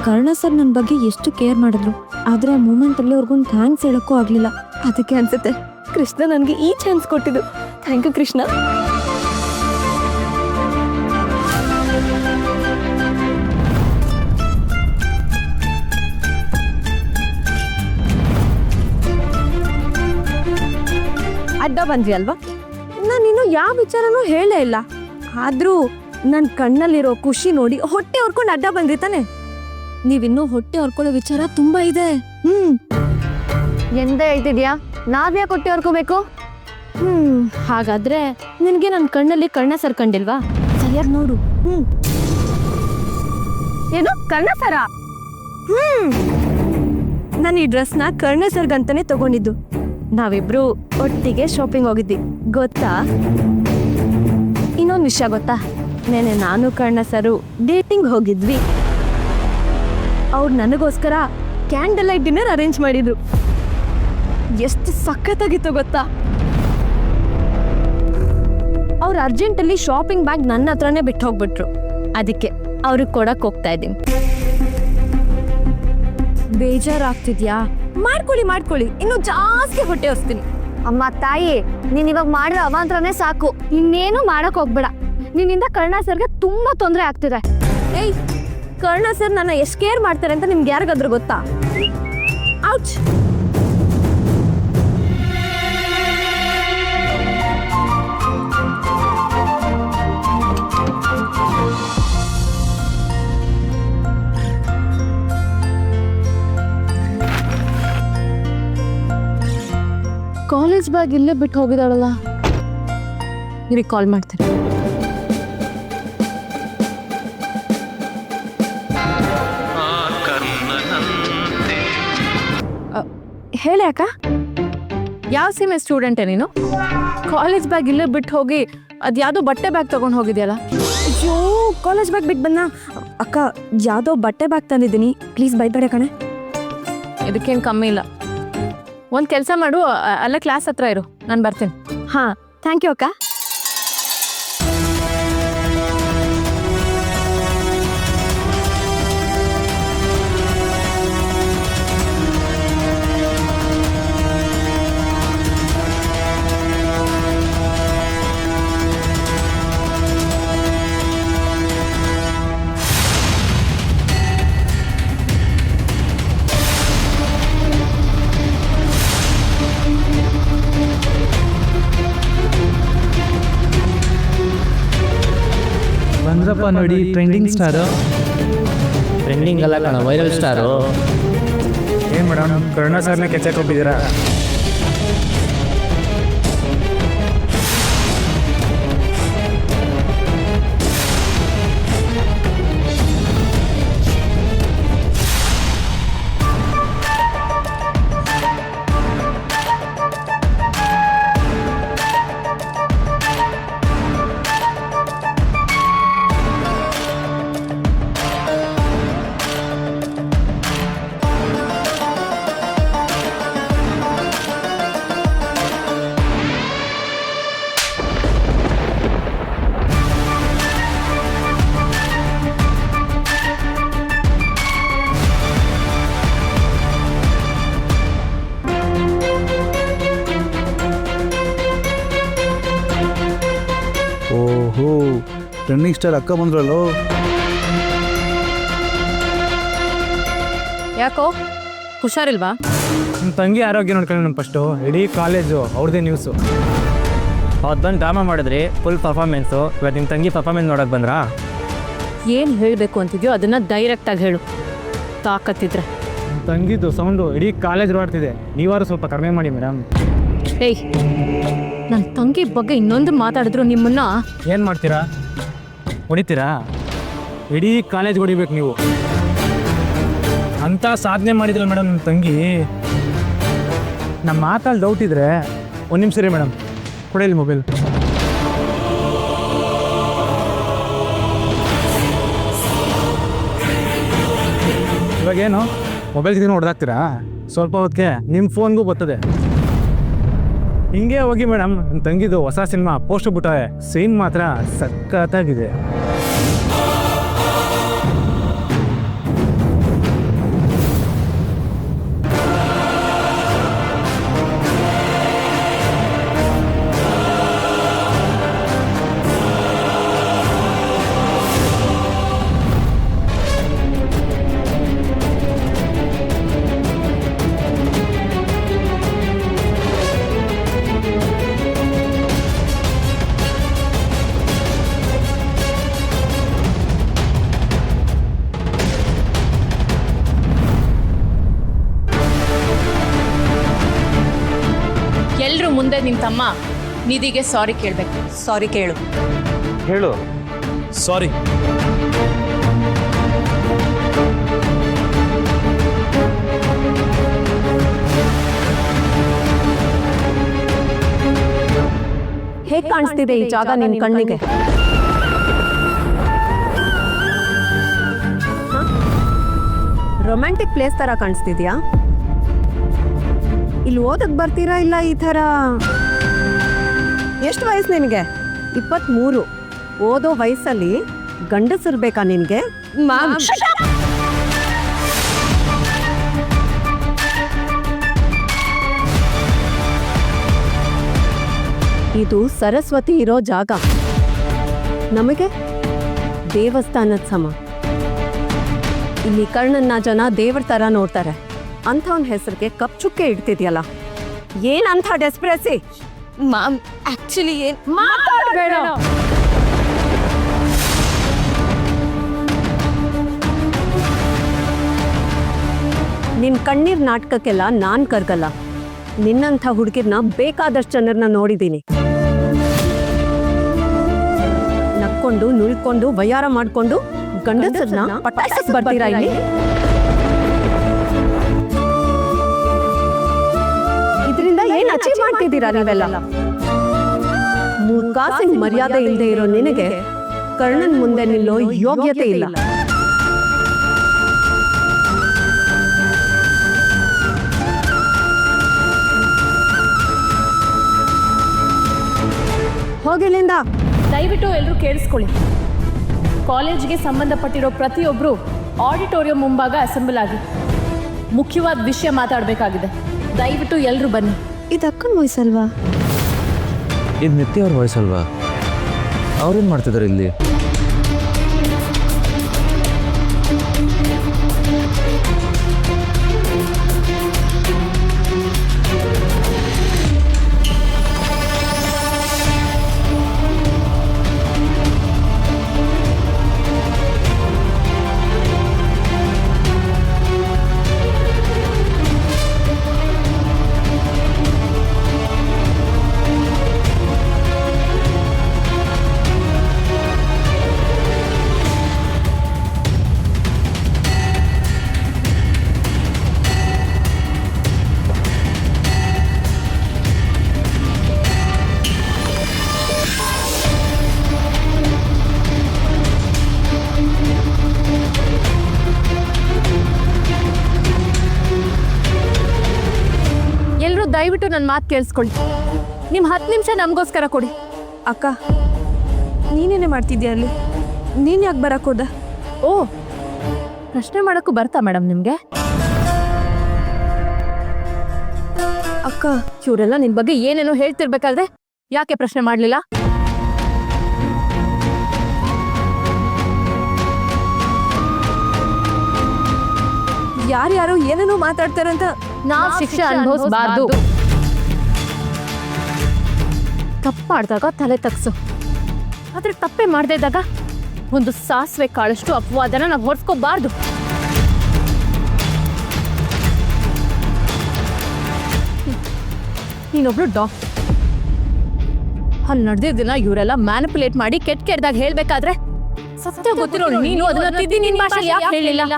Karna sir ನನ್ನ ಬಗ್ಗೆ ಎಷ್ಟು ಕೇರ್ ಮಾಡಿದ್ರು, ಆದ್ರೆ ಆ ಮೂಮೆಂಟ್ ಅಲ್ಲಿ ಅವ್ರಿಗೊಂದು ಥ್ಯಾಂಕ್ಸ್ ಹೇಳಕ್ಕೂ ಆಗ್ಲಿಲ್ಲ. ಅದಕ್ಕೆ ಅನ್ಸುತ್ತೆ ಕೃಷ್ಣ ನನಗೆ ಈ ಚಾನ್ಸ್ ಕೊಟ್ಟಿದ್ದು. Thank you Krishna. ಅಡ್ಡ ಬಂದ್ರಿ ಅಲ್ವಾ? ನಾನಿನ್ನು ಯಾವ ವಿಚಾರನೂ ಹೇಳೇ ಇಲ್ಲ, ಆದ್ರೂ ನನ್ನ ಕಣ್ಣಲ್ಲಿರೋ ಖುಷಿ ನೋಡಿ ಹೊಟ್ಟೆ ಹೊರ್ಕೊಂಡು ಅಡ್ಡ ಬಂದ್ರಿ ತಾನೆ. ನೀವಿನ್ನೂ ಹೊಟ್ಟೆ ಹೊರ್ಕೊಳ್ಳೋ ವಿಚಾರ ತುಂಬಾ ಇದೆ. ಎಂದ ಹೇಳ್ತಿದ್ಯಾ? ನಾವ್ಯಾಕೆ ಹೊಟ್ಟೆ ಹೊರ್ಕೋಬೇಕು? ಹಾಗಾದ್ರೆ ನಿನ್ಗೆ ನನ್ನ ಕಣ್ಣಲ್ಲಿ ಕರ್ಣ ಸರ್ ಕಂಡಿಲ್ವಾ? ಸರಿಯಾಗಿ ನೋಡು. ಏನು ಕರ್ಣ ಸರ? ನಾನು ಈ ಡ್ರೆಸ್ನ ಕರ್ಣ ಸರ್ಗಂತಾನೆ ತಗೊಂಡಿದ್ದು. ನಾವಿಬ್ರು ಒಟ್ಟಿಗೆ ಶಾಪಿಂಗ್ ಹೋಗಿದ್ವಿ, ಗೊತ್ತಾ? ಇನ್ನೊಂದು ವಿಷಯ ಗೊತ್ತಾ? ನೆನೆ ನಾನು ಕರ್ಣ ಸರು ಡೇಟಿಂಗ್ ಹೋಗಿದ್ವಿ. ಅವ್ರು ನನಗೋಸ್ಕರ ಕ್ಯಾಂಡಲ್ ಲೈಟ್ ಡಿನ್ನರ್ ಅರೇಂಜ್ ಮಾಡಿದ್ರು. ಎಷ್ಟು ಸಖತ್ತಾಗಿತ್ತು ಗೊತ್ತಾ? ಅವ್ರು ಅರ್ಜೆಂಟಲ್ಲಿ ಶಾಪಿಂಗ್ ಬ್ಯಾಗ್ ನನ್ನ ಹತ್ರನೇ ಬಿಟ್ಟು ಹೋಗ್ಬಿಟ್ರು. ಅದಕ್ಕೆ ಅವ್ರಿಗೆ ಕೊಡಕ್ ಹೋಗ್ತಾ ಇದ್ದೀನಿ. ಬೇಜಾರಾಗ್ತಿದ್ಯಾ? ಮಾಡ್ಕೊಳ್ಳಿ, ಇನ್ನು ಜಾಸ್ತಿ ಹೊಟ್ಟೆ ಹೊಸ್ತೀನಿ. ಅಮ್ಮ ತಾಯಿ, ನೀನ್ ಇವಾಗ ಮಾಡಿರೋ ಅವಾಂತರನೇ ಸಾಕು, ಇನ್ನೇನು ಮಾಡಕ್ ಹೋಗ್ಬೇಡ. ನಿನ್ನಿಂದ ಕರ್ಣ ಸರ್ಗೆ ತುಂಬಾ ತೊಂದರೆ ಆಗ್ತಿದೆ. ಏಯ್, ಕರ್ಣ ಸರ್ ನನ್ನ ಎಷ್ಟು ಕೇರ್ ಮಾಡ್ತಾರೆ ಅಂತ ನಿಮ್ಗೆ ಯಾರಿಗಾದ್ರೂ ಗೊತ್ತಾ? ಔಚ್! ಕಾಲೇಜ್ ಬ್ಯಾಗ್ ಇಲ್ಲೇ ಬಿಟ್ಟು ಹೋಗಿದಾಳಲ್ಲ. ಇವ್ರಿಗೆ ಕಾಲ್ ಮಾಡ್ತಾರೆ. ಹೇಳಿ ಅಕ್ಕ. ಯಾವ ಸೀಮೆ ಸ್ಟೂಡೆಂಟೇ ನೀನು? ಕಾಲೇಜ್ ಬ್ಯಾಗ್ ಇಲ್ಲೇ ಬಿಟ್ಟು ಹೋಗಿ ಅದ್ಯಾವುದೋ ಬಟ್ಟೆ ಬ್ಯಾಗ್ ತಗೊಂಡು ಹೋಗಿದ್ಯಲ್ಲ? ಅಯ್ಯೋ, ಕಾಲೇಜ್ ಬ್ಯಾಗ್ ಬಿಟ್ಟು ಬನ್ನ ಅಕ್ಕ. ಯಾವುದೋ ಬಟ್ಟೆ ಬ್ಯಾಗ್ ತಂದಿದ್ದೀನಿ, ಪ್ಲೀಸ್ ಬೈಬೇಡ ಕಣೆ. ಇದಕ್ಕೇನು ಕಮ್ಮಿ ಇಲ್ಲ. ಒಂದು ಕೆಲಸ ಮಾಡು, ಅಲ್ಲೇ ಕ್ಲಾಸ್ ಹತ್ರ ಇರು, ನಾನು ಬರ್ತೀನಿ. ಹಾ, ಥ್ಯಾಂಕ್ ಯು ಅಕ್ಕ. ಬಂದ್ರಪ್ಪ ನೋಡಿ, ಟ್ರೆಂಡಿಂಗ್ ಸ್ಟಾರು. ಟ್ರೆಂಡಿಂಗ್ ಅಲ್ಲ ಕಣ, ವೈರಲ್ ಸ್ಟಾರು. ಏನು ಮೇಡಮ್, ಕರ್ಣ ಸರ್ನ ಕೆಚ್ಚಕ್ಕೆ ಹೋಗಿದ್ದೀರಾ? ಓಹೋ, ಟ್ರೆಂಡಿಂಗ್ ಸ್ಟಾರ್ ಅಕ್ಕ ಬಂದ್ರಲ್ಲೋ. ಯಾಕೋ ಹುಷಾರಿಲ್ವಾ? ನಿಮ್ಮ ತಂಗಿ ಆರೋಗ್ಯ ನೋಡ್ಕೊಳ್ಳಿ ನಮ್ಮ ಫಸ್ಟು. ಇಡೀ ಕಾಲೇಜು ಅವ್ರದ್ದೇ ನ್ಯೂಸು. ಅವತ್ತು ಬಂದು ಡ್ರಾಮಾ ಮಾಡಿದ್ರಿ, ಫುಲ್ ಪರ್ಫಾರ್ಮೆನ್ಸು. ಇವತ್ತು ನಿಮ್ಮ ತಂಗಿ ಪರ್ಫಾರ್ಮೆನ್ಸ್ ನೋಡೋಕೆ ಬಂದ್ರಾ? ಏನು ಹೇಳಬೇಕು ಅಂತಿದ್ಯೋ ಅದನ್ನು ಡೈರೆಕ್ಟಾಗಿ ಹೇಳು, ತಾಕತ್ತಿದ್ರೆ. ನಿಮ್ಮ ತಂಗಿದ್ದು ಸೌಂಡು ಇಡೀ ಕಾಲೇಜ್ ಓಡ್ತಿದೆ, ನೀವಾರು ಸ್ವಲ್ಪ ಕಡಿಮೆ ಮಾಡಿ ಮೇಡಮ್. ಏಯ್, ನನ್ನ ತಂಗಿ ಬಗ್ಗೆ ಇನ್ನೊಂದು ಮಾತಾಡಿದ್ರು ನಿಮ್ಮನ್ನ ಏನು ಮಾಡ್ತೀರಾ? ಹೊಡಿತೀರಾ? ಇಡೀ ಕಾಲೇಜ್ ಹೊಡಿಬೇಕು ನೀವು. ಅಂಥ ಸಾಧನೆ ಮಾಡಿದ್ರಲ್ಲ ಮೇಡಮ್ ನಿಮ್ಮ ತಂಗಿ. ನಮ್ಮ ಮಾತಲ್ಲಿ ಡೌಟ್ ಇದ್ದರೆ ಒಂದು ನಿಮಿಷ ರೀ ಮೇಡಮ್, ಕೊಡಲಿ ಮೊಬೈಲ್. ಇವಾಗೇನು ಮೊಬೈಲ್ ಇದನ್ನು ಹೊಡೆದಾಕ್ತೀರಾ? ಸ್ವಲ್ಪ ಹೊತ್ತಿಗೆ ನಿಮ್ಮ ಫೋನ್ಗೂ ಬರ್ತದೆ. ಹಿಂಗೆ ಹೋಗಿ ಮೇಡಮ್, ನನ್ನ ತಂಗಿದು ಹೊಸ ಸಿನಿಮಾ ಪೋಸ್ಟ್ ಬಿಟ್ಟಾವೆ, ಸೀನ್ ಮಾತ್ರ ಸಖತ್ತಾಗಿದೆ. ತಮ್ಮ ನಿಧಿಗೆ ಸಾರಿ ಕೇಳಬೇಕು. ಸಾರಿ ಕೇಳು. ಹೇಳು. ಸಾರಿ. ಹೇಗ್ ಕಾಣಿಸ್ತಿದೆ ಈ ಜಾಗ ನಿನ್ ಕಣ್ಣಿಗೆ? ರೊಮ್ಯಾಂಟಿಕ್ ಪ್ಲೇಸ್ ತರ ಕಾಣಿಸ್ತಿದ್ಯಾ? ಇಲ್ಲಿ ಓದಕ್ ಬರ್ತೀರಾ ಇಲ್ಲ ಈ ತರ? ಎಷ್ಟು ವಯಸ್ಸು ನಿನಗೆ? 23. ಓದೋ ವಯಸ್ಸಲ್ಲಿ ಗಂಡಸಿರ್ಬೇಕಾ ನಿನ್ಗೆ? ಇದು ಸರಸ್ವತಿ ಇರೋ ಜಾಗ, ನಮಗೆ ದೇವಸ್ಥಾನದ ಸಮ. ಇಲ್ಲಿ ಕರ್ಣನ್ನ ಜನ ದೇವ್ರ ತರ ನೋಡ್ತಾರೆ. ಅಂಥವನ್ ಹೆಸರಿಗೆ ಕಪ್ ಚುಕ್ಕೆ ಇಡ್ತಿದ್ಯಲ್ಲ, ಏನಂಥ ಡೆಸ್ಪ್ರೆಸಿ? ಮ್ಯಾಮ್ ಆಕ್ಚುಲಿ ಮಾತಾಡ್ಬೇಡ. ನಿನ್ ಕಣ್ಣೀರ್ ನಾಟಕಕ್ಕೆಲ್ಲ ನಾನ್ ಕರ್ಗಲ್ಲ. ನಿನ್ನಂಥ ಹುಡುಗಿರ್ನ ಬೇಕಾದಷ್ಟು ಜನರನ್ನ ನೋಡಿದ್ದೀನಿ. ನಕ್ಕೊಂಡು ನುಳ್ಕೊಂಡು ವಯ್ಯಾರ ಮಾಡ್ಕೊಂಡು ಗಂಡಸರನ್ನ ಪಟಾಯಿಸಕ್ ಬರ್ತೀರಾ ಇಲ್ಲಿ? ಇದರಿಂದ ಏನ್ ಅಚೀವ್ ಮಾಡ್ತಿದ್ದೀರಾ ನೀವೆಲ್ಲ? ಮೂರ್ಖಾಸಿನ ಮರ್ಯಾದೆ ಇಲ್ಲದೆ ಇರೋ ನಿನಗೆ ಕರ್ಣನ್ ಮುಂದೆ ನಿಲ್ಲೋ ಯೋಗ್ಯತೆ ಇಲ್ಲ. ಹೋಗಿಲ್ಲಿಂದ. ದಯವಿಟ್ಟು ಎಲ್ಲರೂ ಕೇಳಿಸ್ಕೊಳ್ಳಿ. ಕಾಲೇಜ್ಗೆ ಸಂಬಂಧಪಟ್ಟಿರೋ ಪ್ರತಿಯೊಬ್ಬರು ಆಡಿಟೋರಿಯಂ ಮುಂಭಾಗ ಅಸೆಂಬಲ್ ಆಗಿ ಮುಖ್ಯವಾದ ವಿಷಯ ಮಾತಾಡಬೇಕಾಗಿದೆ. ದಯವಿಟ್ಟು ಎಲ್ಲರೂ ಬನ್ನಿ. ಇದು ಅಕ್ಕನ ವಯಸ್ಸಲ್ವಾ? ಇದು ನಿತ್ಯ ಅವ್ರ ವಯಸ್ಸಲ್ವಾ? ಅವ್ರೇನು ಮಾಡ್ತಿದ್ದಾರೆ ಇಲ್ಲಿ? ದಯವಿಟ್ಟು ನನ್ನ ಮಾತು ಕೇಳಿಸ್ಕೊಳ್ಳಿ. ನಿಮ್ಮ 10 ನಿಮಿಷ ನಮಗೋಸ್ಕರ ಕೊಡಿ. ಅಕ್ಕ, ನೀನೇನೇ ಮಾಡ್ತಿದ್ಯಾ ಅಲ್ಲಿ? ನೀನು ಯಾಕೆ ಬರಕ್ಕೆ ಹೋದ? ಓ, ಪ್ರಶ್ನೆ ಮಾಡೋಕ್ಕೂ ಬರ್ತಾ ಮೇಡಮ್ ನಿಮಗೆ? ಅಕ್ಕ, ಇವರೆಲ್ಲ ನಿನ್ನ ಬಗ್ಗೆ ಏನೇನೋ ಹೇಳ್ತಿರ್ಬೇಕಾದ್ರೆ ಯಾಕೆ ಪ್ರಶ್ನೆ ಮಾಡಲಿಲ್ಲ? ಯಾರ್ಯಾರು ಏನೇನೋ ಮಾತಾಡ್ತಾರಂತ ನಾವು ಶಿಕ್ಷೆ ಅನುಭವಿಸಬಾರ್ದು. ತಪ್ಪು ಮಾಡಿದಾಗ ತಲೆ ತಗ್ಸು, ಆದ್ರೆ ತಪ್ಪೇ ಮಾಡದೇ ಇದ್ದಾಗ ಒಂದು ಸಾಸಿವೆ ಕಾಳಷ್ಟು ಅಪವಾದನ ನಾವು ಹೊಡ್ಸ್ಕೋಬಾರ್ದು. ನೀನೊಬ್ಳು ಡಾಕ್ಟರ್, ಅಲ್ಲಿ ನಡೆದಿದ್ದನ್ನ ಇವರೆಲ್ಲ ಮ್ಯಾನಿಪುಲೇಟ್ ಮಾಡಿ ಕೆಟ್ಟದಾಗ ಹೇಳ್ಬೇಕಾದ್ರೆ ಸತ್ಯ ಗೊತ್ತಿರೋ ನೀನು ಅದನ್ನ ತಿದ್ದಿ ನಿನ್ನ ಭಾಷೆ ಯಾಕೆ ಹೇಳಿಲ್ಲ?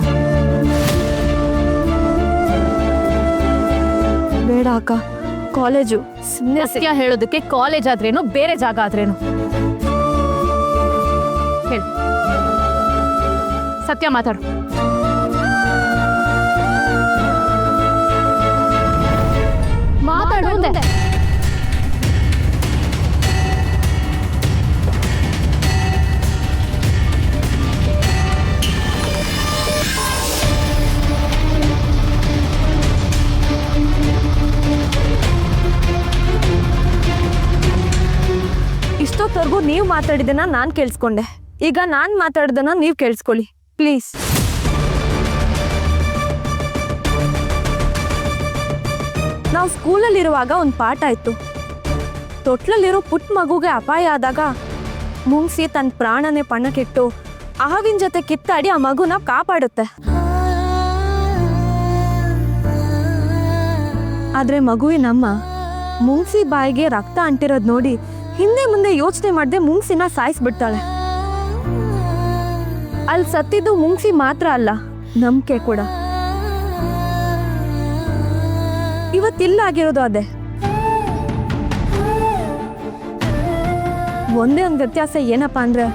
ಬೇಡ ಅಕ್ಕ, ಕಾಲೇಜು ಸತ್ಯ ಹೇಳೋದಕ್ಕೆ ಕಾಲೇಜ್ ಆದ್ರೇನು ಬೇರೆ ಜಾಗ ಆದ್ರೇನು? ಹೇಳು, ಸತ್ಯ ಮಾತಾಡು. ಮಾತಾಡು ಅಂದೆ. ಇಷ್ಟೊತ್ತವರೆಗೂ ನೀವು ಮಾತಾಡಿದನ್ನ ನಾನು ಕೇಳಿಸ್ಕೊಂಡೆ. ಈಗ ನಾನು ಮಾತಾಡಿದನ್ನ ನೀವು ಕೇಳಿಸ್ಕೊಳ್ಳಿ ಪ್ಲೀಸ್. ನಾವು ಸ್ಕೂಲಲ್ಲಿರುವಾಗ ಒಂದು ಪಾಠ ಇತ್ತು. ತೊಟ್ಲಲ್ಲಿರೋ ಪುಟ್ಟ ಮಗುಗೆ ಅಪಾಯ ಆದಾಗ ಮುಂಗ್ಸಿ ತನ್ನ ಪ್ರಾಣನೇ ಪಣಕ್ಕಿಟ್ಟು ಹಾವಿನ ಜೊತೆ ಕಿತ್ತಾಡಿ ಆ ಮಗುನ ಕಾಪಾಡುತ್ತೆ. ಆದ್ರೆ ಮಗುವಿನಮ್ಮ ಮುಂಗ್ಸಿ ಬಾಯಿಗೆ ರಕ್ತ ಅಂಟಿರೋದ್ ನೋಡಿ ಹಿಂದೆ ಮುಂದೆ ಯೋಚನೆ ಮಾಡದೆ ಮುಂಗ್ಸಿನ ಸಾಯಿಸ್ಬಿಡ್ತಾಳೆ. ಅಲ್ಲಿ ಸತ್ತಿದ್ದು ಮುಂಗ್ಸಿ ಮಾತ್ರ ಅಲ್ಲ, ನಂಬಿಕೆ ಕೂಡ. ಇವತ್ತಿಲ್ಲ ಆಗಿರೋದು ಅದೇ. ಒಂದೇ ಒಂದು ವ್ಯತ್ಯಾಸ ಏನಪ್ಪಾ ಅಂದ್ರೆ,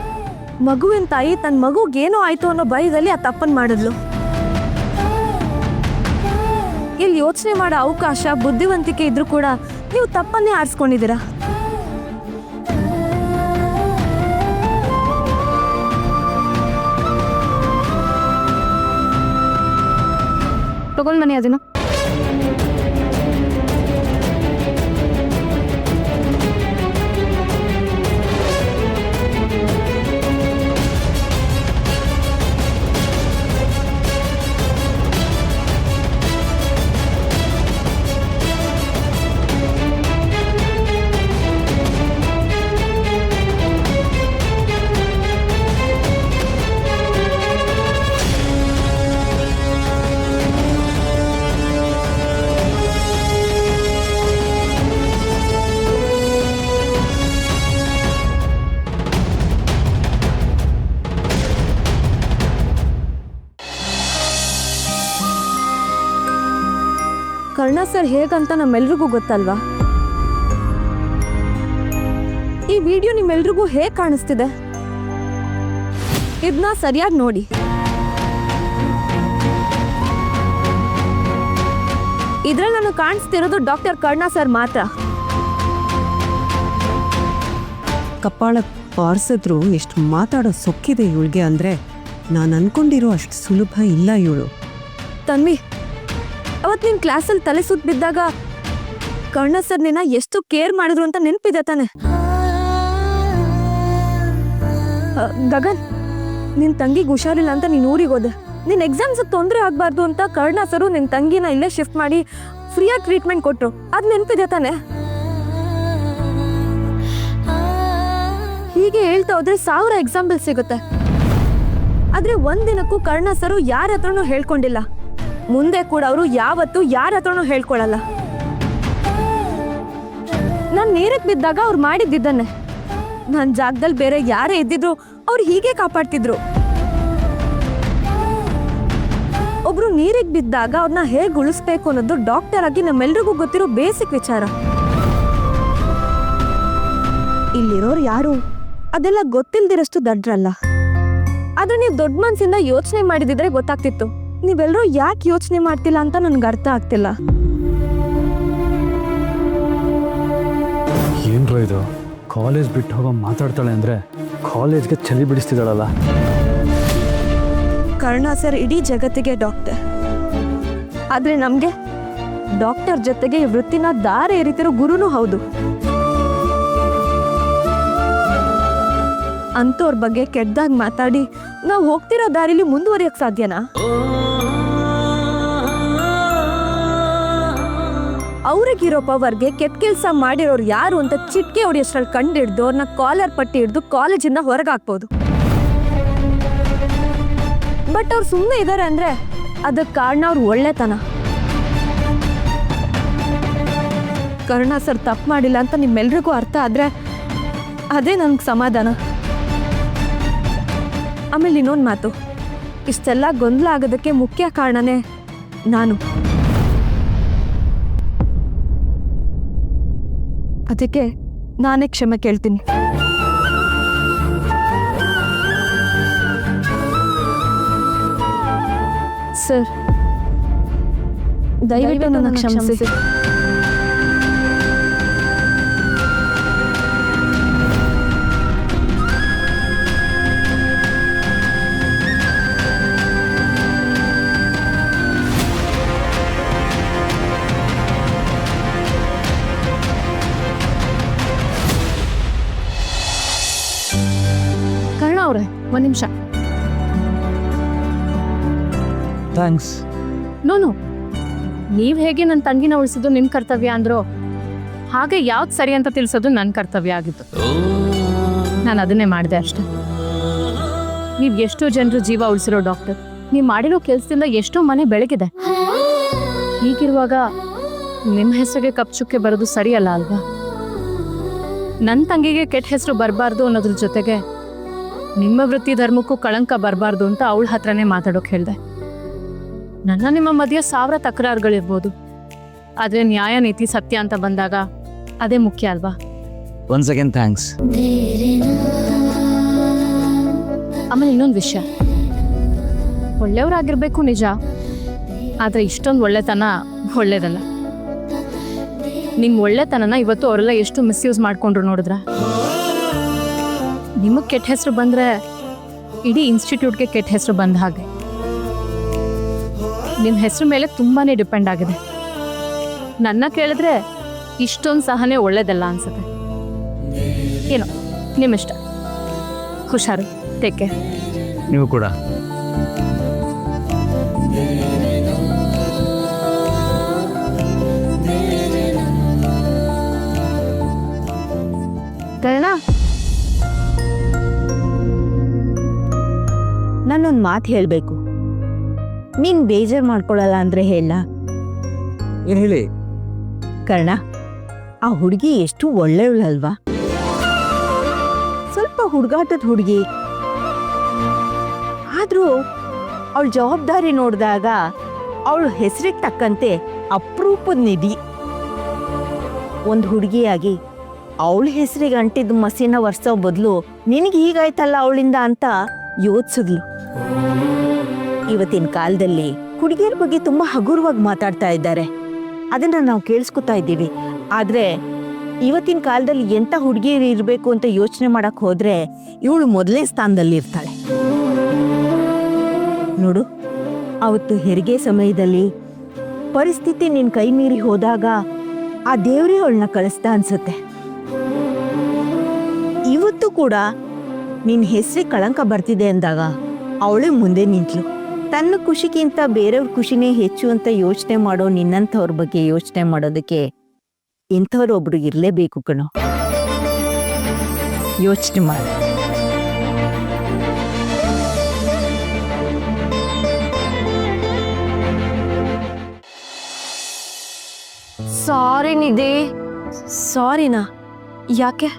ಮಗುವಿನ ತಾಯಿ ತನ್ನ ಮಗುಗೇನೋ ಆಯ್ತು ಅನ್ನೋ ಭಯದಲ್ಲಿ ಆ ತಪ್ಪನ್ ಮಾಡಿದ್ಲು. ಇಲ್ಲಿ ಯೋಚನೆ ಮಾಡೋ ಅವಕಾಶ, ಬುದ್ಧಿವಂತಿಕೆ ಇದ್ರೂ ಕೂಡ ನೀವು ತಪ್ಪನ್ನೇ ಆರಿಸ್ಕೊಂಡಿದ್ದೀರಾ. ತಗೊಂಡ್ ಬನ್ನಿ ಅದನ್ನು. ಕರ್ಣ ಸರ್ ಹೇಗಂತ ನಮ್ಮೆಲ್ರಿಗೂ ಗೊತ್ತಲ್ವಾ? ಈ ವಿಡಿಯೋ ನಿಮ್ಮೆಲ್ರಿಗೂ ಹೇಗ್ ಕಾಣಿಸ್ತಿದೆ? ಇದನ್ನ ಸರಿಯಾಗಿ ನೋಡಿ. ಇದ್ರಲ್ಲಿ ನಾನು ಕಾಣಿಸ್ತಿರೋದು ಡಾಕ್ಟರ್ ಕರ್ಣ ಸರ್ ಮಾತ್ರ. ಕಪಾಳ ಪಾರ್ಸಿದ್ರು ಎಷ್ಟು ಮಾತಾಡೋ ಸೊಕ್ಕಿದೆ ಇವಳಿಗೆ ಅಂದರೆ ನಾನು ಅನ್ಕೊಂಡಿರೋ ಅಷ್ಟು ಸುಲಭ ಇಲ್ಲ ಇವಳು. ತನ್ವಿ, ಅವತ್ತು ನಿನ್ ಕ್ಲಾಸಲ್ಲಿ ತಲೆ ಸುತ್ತ ಬಿದ್ದಾಗ ಕರ್ಣ ಸರ್ ನಿನ್ನ ಎಷ್ಟು ಕೇರ್ ಮಾಡಿದ್ರು ಅಂತ ನೆನಪಿದೆ ತಾನೆ? ಗಗನ್, ನಿನ್ ತಂಗಿಗೆ ಹುಷಾರಿಲ್ಲ ಅಂತ ನೀನ್ ಊರಿಗೆ ಹೋದೆ. ನಿನ್ ಎಕ್ಸಾಮ್ಸ್ ತೊಂದರೆ ಆಗ್ಬಾರ್ದು ಅಂತ ಕರ್ಣ ಸರು ನಿನ್ ತಂಗಿನ ಇಲ್ಲೇ ಶಿಫ್ಟ್ ಮಾಡಿ ಫ್ರೀಯಾಗಿ ಟ್ರೀಟ್ಮೆಂಟ್ ಕೊಟ್ರು. ಅದ್ ನೆನಪಿದೆ ತಾನೆ? ಹೀಗೆ ಹೇಳ್ತಾ ಹೋದ್ರೆ 1000 ಎಕ್ಸಾಂಪಲ್ ಸಿಗುತ್ತೆ. ಆದ್ರೆ ಒಂದಿನಕ್ಕೂ ಕರ್ಣ ಸರು ಯಾರ ಹತ್ರನೂ ಹೇಳ್ಕೊಂಡಿಲ್ಲ. ಮುಂದೆ ಕೂಡ ಅವರು ಯಾವತ್ತೂ ಯಾರ ಹತ್ರನೂ ಹೇಳ್ಕೊಳಲ್ಲ. ನಾನು ನೀರಕ್ಕೆ ಬಿದ್ದಾಗ ಅವ್ರು ಮಾಡಿದ್ದಿದ್ದನ್ನೇ. ನನ್ನ ಜಾಗದಲ್ಲಿ ಬೇರೆ ಯಾರೇ ಇದ್ದಿದ್ರು ಅವ್ರು ಹೀಗೆ ಕಾಪಾಡ್ತಿದ್ರು. ಒಬ್ರು ನೀರಿಗೆ ಬಿದ್ದಾಗ ಅವ್ರನ್ನ ಹೇಗೆ ಉಳಿಸ್ಬೇಕು ಅನ್ನೋದು ಡಾಕ್ಟರ್ ಆಗಿ ನಮ್ಮೆಲ್ರಿಗೂ ಗೊತ್ತಿರೋ ಬೇಸಿಕ್ ವಿಚಾರ. ಇಲ್ಲಿರೋರು ಯಾರು ಅದೆಲ್ಲ ಗೊತ್ತಿಲ್ದಿರಷ್ಟು ದಡ್ರಲ್ಲ. ಆದ್ರೆ ನೀವು ದೊಡ್ಡ ಮನ್ಸಿಂದ ಯೋಚನೆ ಮಾಡಿದಿದ್ರೆ ಗೊತ್ತಾಗ್ತಿತ್ತು. ನೀವೆಲ್ಲರೂ ಯಾಕೆ ಯೋಚನೆ ಮಾಡ್ತಿಲ್ಲ ಅಂತ ನನ್ಗೆ ಅರ್ಥ ಆಗ್ತಿಲ್ಲ. ಏನ್ರ ಇದು, ಕಾಲೇಜ್ ಬಿಟ್ಟು ಹೋಗೋ ಮಾತಾಡ್ತಾಳೆ ಅಂದರೆ ಕಾಲೇಜ್ಗೆ ಚಳಿ ಬಿಡಿಸ್ತಿದ್ದಾಳಲ್ಲ. ಕರ್ಣ ಸರ್ ಇಡೀ ಜಗತ್ತಿಗೆ ಡಾಕ್ಟರ್. ಆದ್ರೆ ನಮ್ಗೆ ಡಾಕ್ಟರ್ ಜೊತೆಗೆ ಈ ವೃತ್ತಿನ ದಾರಿ ಎರಿತಿರೋ ಗುರುನೂ ಹೌದು. ಅಂಥವ್ರ ಬಗ್ಗೆ ಕೆಟ್ಟದಾಗ ಮಾತಾಡಿ ನಾವು ಹೋಗ್ತಿರೋ ದಾರಿಲಿ ಮುಂದುವರಿಯಕ್ ಸಾಧ್ಯನಾ? ಅವ್ರಿಗಿರೋ ಪವರ್ಗೆ ಕೆಟ್ಟ ಕೆಲಸ ಮಾಡಿರೋರು ಯಾರು ಅಂತ ಚಿಟ್ಕೆ ಹೊಡಿಯೋಷ್ಟ್ರಲ್ಲಿ ಕಂಡಿಡ್ದು ಅವ್ರನ್ನ ಕಾಲರ್ ಪಟ್ಟಿ ಹಿಡ್ದು ಕಾಲೇಜಿಂದ ಹೊರಗಾಕ್ಬೋದು. ಬಟ್ ಅವ್ರು ಸುಮ್ಮನೆ ಇದ್ದಾರೆ ಅಂದ್ರೆ ಅದಕ್ಕೆ ಕಾರಣ ಅವ್ರ ಒಳ್ಳೆತನ. ಕರ್ಣ ಸರ್ ತಪ್ಪು ಮಾಡಿಲ್ಲ ಅಂತ ನಿಮ್ಮೆಲ್ರಿಗೂ ಅರ್ಥ ಆದ್ರೆ ಅದೇ ನನ್ಗೆ ಸಮಾಧಾನ. ಆಮೇಲೆ ಇನ್ನೊಂದು ಮಾತು, ಇಷ್ಟೆಲ್ಲ ಗೊಂದಲ ಆಗೋದಕ್ಕೆ ಮುಖ್ಯ ಕಾರಣನೇ ನಾನು. ಅದಕ್ಕೆ ನಾನೇ ಕ್ಷಮೆ ಕೇಳ್ತೀನಿ. ಸರ್, ದಯವಿಟ್ಟು ನನ್ನ ಕ್ಷಮಿಸಿ. ಕರ್ಣ ಅವ್ರೆ, ಒಂದು ನಿಮಿಷ. ಥ್ಯಾಂಕ್ಸ್. ನೋನು, ನೀವು ಹೇಗೆ ನನ್ನ ತಂಗಿನ ಉಳಿಸೋದು ನಿಮ್ಮ ಕರ್ತವ್ಯ ಅಂದ್ರೋ ಹಾಗೆ ಯಾವ್ದು ಸರಿ ಅಂತ ತಿಳಿಸೋದು ನನ್ನ ಕರ್ತವ್ಯ ಆಗಿತ್ತು. ನಾನು ಅದನ್ನೇ ಮಾಡಿದೆ ಅಷ್ಟೆ. ನೀವು ಎಷ್ಟೋ ಜನರು ಜೀವ ಉಳಿಸಿರೋ ಡಾಕ್ಟರ್. ನೀವು ಮಾಡಿರೋ ಕೆಲಸದಿಂದ ಎಷ್ಟೋ ಮನೆ ಬೆಳಗಿದೆ. ಹೀಗಿರುವಾಗ ನಿಮ್ಮ ಹೆಸರಿಗೆ ಕಪ್ಚುಕ್ಕೆ ಬರೋದು ಸರಿಯಲ್ಲ ಅಲ್ವಾ? ನನ್ನ ತಂಗಿಗೆ ಕೆಟ್ಟ ಹೆಸರು ಬರಬಾರ್ದು ಅನ್ನೋದ್ರ ಜೊತೆಗೆ ನಿಮ್ಮ ವೃತ್ತಿ ಧರ್ಮಕ್ಕೂ ಕಳಂಕ ಬರಬಾರ್ದು ಅಂತ ಅವಳ ಹತ್ರನೇ ಮಾತಾಡೋಕೆ ಹೇಳಿದೆ. ನನ್ನ ನಿಮ್ಮ ಮಧ್ಯೆ 1000 ತಕರಾರುಗಳಿರ್ಬೋದು, ಆದರೆ ನ್ಯಾಯ ನೀತಿ ಸತ್ಯ ಅಂತ ಬಂದಾಗ ಅದೇ ಮುಖ್ಯ ಅಲ್ವಾ? Once again thanks. ಆಮೇಲೆ ಇನ್ನೊಂದು ವಿಷಯ, ಒಳ್ಳೆಯವರಾಗಿರ್ಬೇಕು ನಿಜ, ಆದರೆ ಇಷ್ಟೊಂದು ಒಳ್ಳೆತನ ಒಳ್ಳೇದಲ್ಲ. ನಿಮ್ಮ ಒಳ್ಳೆತನನ ಇವತ್ತು ಅವರೆಲ್ಲ ಎಷ್ಟು ಮಿಸ್ಯೂಸ್ ಮಾಡ್ಕೊಂಡ್ರು ನೋಡಿದ್ರ? ನಿಮಗೆ ಕೆಟ್ಟ ಹೆಸರು ಬಂದರೆ ಇಡೀ ಇನ್ಸ್ಟಿಟ್ಯೂಟ್ಗೆ ಕೆಟ್ಟ ಹೆಸರು ಬಂದ ಹಾಗೆ. ನಿಮ್ಮ ಹೆಸರು ಮೇಲೆ ತುಂಬಾ ಡಿಪೆಂಡ್ ಆಗಿದೆ. ನನ್ನ ಕೇಳಿದ್ರೆ ಇಷ್ಟೊಂದು ಸಹನೆ ಒಳ್ಳೇದಲ್ಲ ಅನ್ಸುತ್ತೆ. ಏನೋ ನಿಮ್ಮಿಷ್ಟ. ಹುಷಾರು, ಟೇಕ್ ಕೇರ್. ನೀವು ಕೂಡ. ಕರ್ಣ, ನಾನೊಂದು ಮಾತು ಹೇಳಬೇಕು. ನೀನು ಬೇಜಾರು ಮಾಡ್ಕೊಳ್ಳಲ್ಲ ಅಂದರೆ ಹೇಳ. ಏನು ಹೇಳಿ? ಕರ್ಣ, ಆ ಹುಡುಗಿ ಎಷ್ಟು ಒಳ್ಳೆಯವಳಲ್ವಾ? ಸ್ವಲ್ಪ ಹುಡುಗಾಟದ ಹುಡುಗಿ, ಆದರೂ ಅವಳ ಜವಾಬ್ದಾರಿ ನೋಡಿದಾಗ ಅವಳು ಹೆಸರಿಗೆ ತಕ್ಕಂತೆ ಅಪರೂಪದ ನಿಧಿ. ಒಂದು ಹುಡುಗಿಯಾಗಿ ಅವಳ ಹೆಸರಿಗೆ ಅಂಟಿದ ಮಸಿನ ಒರೆಸೋ ಬದಲು ನಿನಗೆ ಹೀಗಾಯ್ತಲ್ಲ ಅವಳಿಂದ ಅಂತ ಯೋಚಿಸಿದ್ಲು. ಇವತ್ತಿನ ಕಾಲದಲ್ಲಿ ಹುಡುಗಿಯರ ಬಗ್ಗೆ ತುಂಬ ಹಗುರವಾಗಿ ಮಾತಾಡ್ತಾ ಇದ್ದಾರೆ, ಅದನ್ನು ನಾವು ಕೇಳಿಸ್ಕೊತಾ ಇದ್ದೀವಿ. ಆದರೆ ಇವತ್ತಿನ ಕಾಲದಲ್ಲಿ ಎಂಥ ಹುಡುಗಿಯರು ಇರಬೇಕು ಅಂತ ಯೋಚನೆ ಮಾಡಕ್ಕೆ ಹೋದರೆ ಇವಳು ಮೊದಲನೇ ಸ್ಥಾನದಲ್ಲಿ ಇರ್ತಾಳೆ. ನೋಡು, ಅವತ್ತು ಹೆರಿಗೆ ಸಮಯದಲ್ಲಿ ಪರಿಸ್ಥಿತಿ ನಿನ್ನ ಕೈ ಮೀರಿ ಹೋದಾಗ ಆ ದೇವರೇ ಅವಳನ್ನ ಕಳಿಸ್ತಾ ಅನ್ಸುತ್ತೆ. ಇವತ್ತು ಕೂಡ ನಿನ್ನ ಹೆಸರಿಗೆ ಕಳಂಕ ಬರ್ತಿದೆ ಅಂದಾಗ ಅವಳೇ ಮುಂದೆ ನಿಂತಳು. ತನ್ನ ಖುಷಿಗಿಂತ ಬೇರೆಯವ್ರ ಖುಷಿನೇ ಹೆಚ್ಚು ಅಂತ ಯೋಚನೆ ಮಾಡೋ ನಿನ್ನಂಥವ್ರ ಬಗ್ಗೆ ಯೋಚನೆ ಮಾಡೋದಕ್ಕೆ ಇಂಥವ್ರೊಬ್ರು ಇರಲೇಬೇಕು ಕಣೋ. ಯೋಚನೆ ಮಾಡಿ. ಸಾರಿ ನಿಧಿ. ಸಾರಿನಾ? ಯಾಕೆ?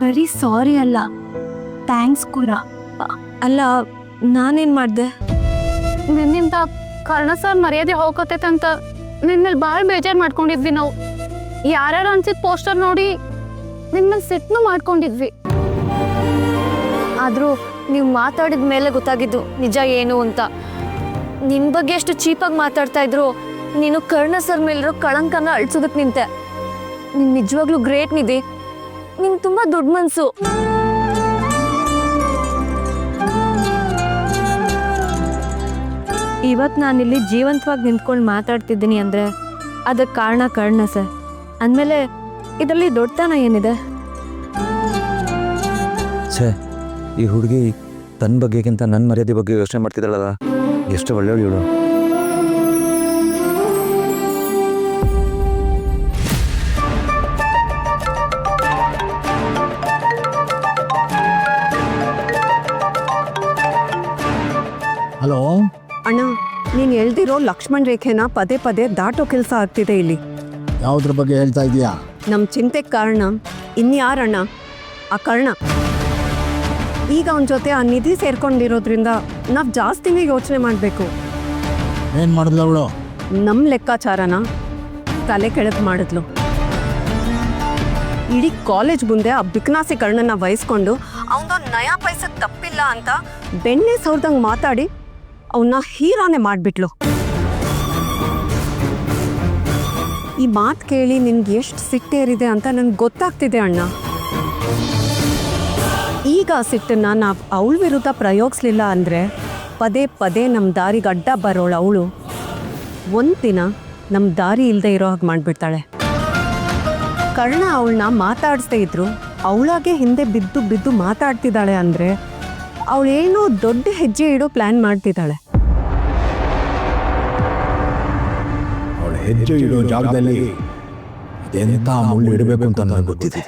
ಬರೀ ಸಾರಿ ಅಲ್ಲ, ಥ್ಯಾಂಕ್ಸ್ ಕೂಡ. ಅಲ್ಲ, ನಾನೇನು ಮಾಡಿದೆ? ನಿನ್ನಿಂದ ಕರ್ಣ ಸರ್ ಮರ್ಯಾದೆ ಹೋಗೋತೈತಂತ ನಿನ್ನಲ್ಲಿ ಭಾಳ ಬೇಜಾರು ಮಾಡ್ಕೊಂಡಿದ್ವಿ ನಾವು. ಯಾರ್ಯಾರು ಅನ್ಸಿದ ಪೋಸ್ಟರ್ ನೋಡಿ ನಿನ್ನಲ್ಲಿ ಸಿಟ್ನು ಮಾಡ್ಕೊಂಡಿದ್ವಿ. ಆದರೂ ನೀವು ಮಾತಾಡಿದ ಮೇಲೆ ಗೊತ್ತಾಗಿದ್ದು ನಿಜ ಏನು ಅಂತ. ನಿನ್ನ ಬಗ್ಗೆ ಎಷ್ಟು ಚೀಪಾಗಿ ಮಾತಾಡ್ತಾ ಇದ್ರು, ನೀನು ಕರ್ಣ ಸರ್ ಮೇಲಿರೋ ಕಳಂಕನ ಅಳಿಸೋದಕ್ಕೆ ನಿಂತೆ. ನೀನು ನಿಜವಾಗ್ಲೂ ಗ್ರೇಟ್ ನಿಧಿ. ನಿಂಗೆ ತುಂಬ ದೊಡ್ಡ ಮನಸ್ಸು. ಇವತ್ತು ನಾನಿಲ್ಲಿ ಜೀವಂತವಾಗಿ ನಿಂತ್ಕೊಂಡು ಮಾತಾಡ್ತಿದ್ದೀನಿ ಅಂದರೆ ಅದಕ್ಕೆ ಕಾರಣ ಕರ್ಣ ಸರ್. ಅಂದಮೇಲೆ ಇದರಲ್ಲಿ ದೊಡ್ಡತನ ಏನಿದೆ? ಛೇ, ಈ ಹುಡುಗಿ ತನ್ನ ಬಗ್ಗೆಗಿಂತ ನನ್ನ ಮರ್ಯಾದೆ ಬಗ್ಗೆ ಯೋಚನೆ ಮಾಡ್ತಿದ್ದಾಳಲ್ಲ, ಎಷ್ಟು ಒಳ್ಳೆಯವಳು ಇವಳು. ಹಲೋ ಅಣ್ಣ, ನೀನು ಎಳ್ದಿರೋ ಲಕ್ಷ್ಮಣ್ ರೇಖೆನ ಪದೇ ಪದೇ ದಾಟೋ ಕೆಲಸ ಆಗ್ತಿದೆ ಇಲ್ಲಿ. ಯಾವುದ್ರ ಬಗ್ಗೆ ಹೇಳ್ತಾ ಇದೀಯಾ? ನಮ್ಮ ಚಿಂತೆಗೆ ಕಾರಣ ಇನ್ಯಾರಣ್ಣ? ಆ ಕರ್ಣ. ಈಗ ಅವನ ಜೊತೆ ಆ ನಿಧಿ ಸೇರ್ಕೊಂಡಿರೋದ್ರಿಂದ ನಾವು ಜಾಸ್ತಿನೇ ಯೋಚನೆ ಮಾಡಬೇಕು. ಏನು ಮಾಡಿದ್ಲು ಅವಳು? ನಮ್ಮ ಲೆಕ್ಕಾಚಾರನ ತಲೆ ಕೆಳಗೆ ಮಾಡಿದ್ಲು. ಇಡೀ ಕಾಲೇಜ್ ಮುಂದೆ ಆ ಬಿಕ್ನಾಸಿ ಕರ್ಣನ ವಹಿಸ್ಕೊಂಡು ಅವನೊಂದು ನಯಾ ಪೈಸಕ್ಕೆ ತಪ್ಪಿಲ್ಲ ಅಂತ ಬೆಣ್ಣೆ ಸೌರ್ದಂಗೆ ಮಾತಾಡಿ ಅವನ್ನ ಹೀರಾನೆ ಮಾಡಿಬಿಟ್ಲು. ಈ ಮಾತು ಕೇಳಿ ನಿನ್ಗೆ ಎಷ್ಟು ಸಿಟ್ಟೇರಿದೆ ಅಂತ ನನಗೆ ಗೊತ್ತಾಗ್ತಿದೆ ಅಣ್ಣ. ಈಗ ಆ ಸಿಟ್ಟನ್ನು ನಾವು ಅವಳ ವಿರುದ್ಧ ಪ್ರಯೋಗಿಸ್ಲಿಲ್ಲ ಅಂದರೆ ಪದೇ ಪದೇ ನಮ್ಮ ದಾರಿಗೆ ಅಡ್ಡ ಬರೋಳು ಅವಳು ಒಂದು ದಿನ ನಮ್ಮ ದಾರಿ ಇಲ್ಲದೆ ಇರೋ ಹಾಗೆ ಮಾಡಿಬಿಡ್ತಾಳೆ. ಕರ್ಣ ಅವಳನ್ನ ಮಾತಾಡಿಸ್ದೇ ಇದ್ರು ಅವಳಾಗೆ ಹಿಂದೆ ಬಿದ್ದು ಬಿದ್ದು ಮಾತಾಡ್ತಿದ್ದಾಳೆ ಅಂದರೆ ಅವಳೇನೋ ದೊಡ್ಡ ಹೆಜ್ಜೆ ಇಡೋ ಪ್ಲ್ಯಾನ್ ಮಾಡ್ತಿದ್ದಾಳೆ. ಅವಳು ಹೆಜ್ಜೆ ಇಡೋ ಜಾಗದಲ್ಲಿ ಇದೆಂಥ ಮುಳ್ಳು ಇಡಬೇಕು ಅಂತ ನನಗೆ ಗೊತ್ತಿದೆ.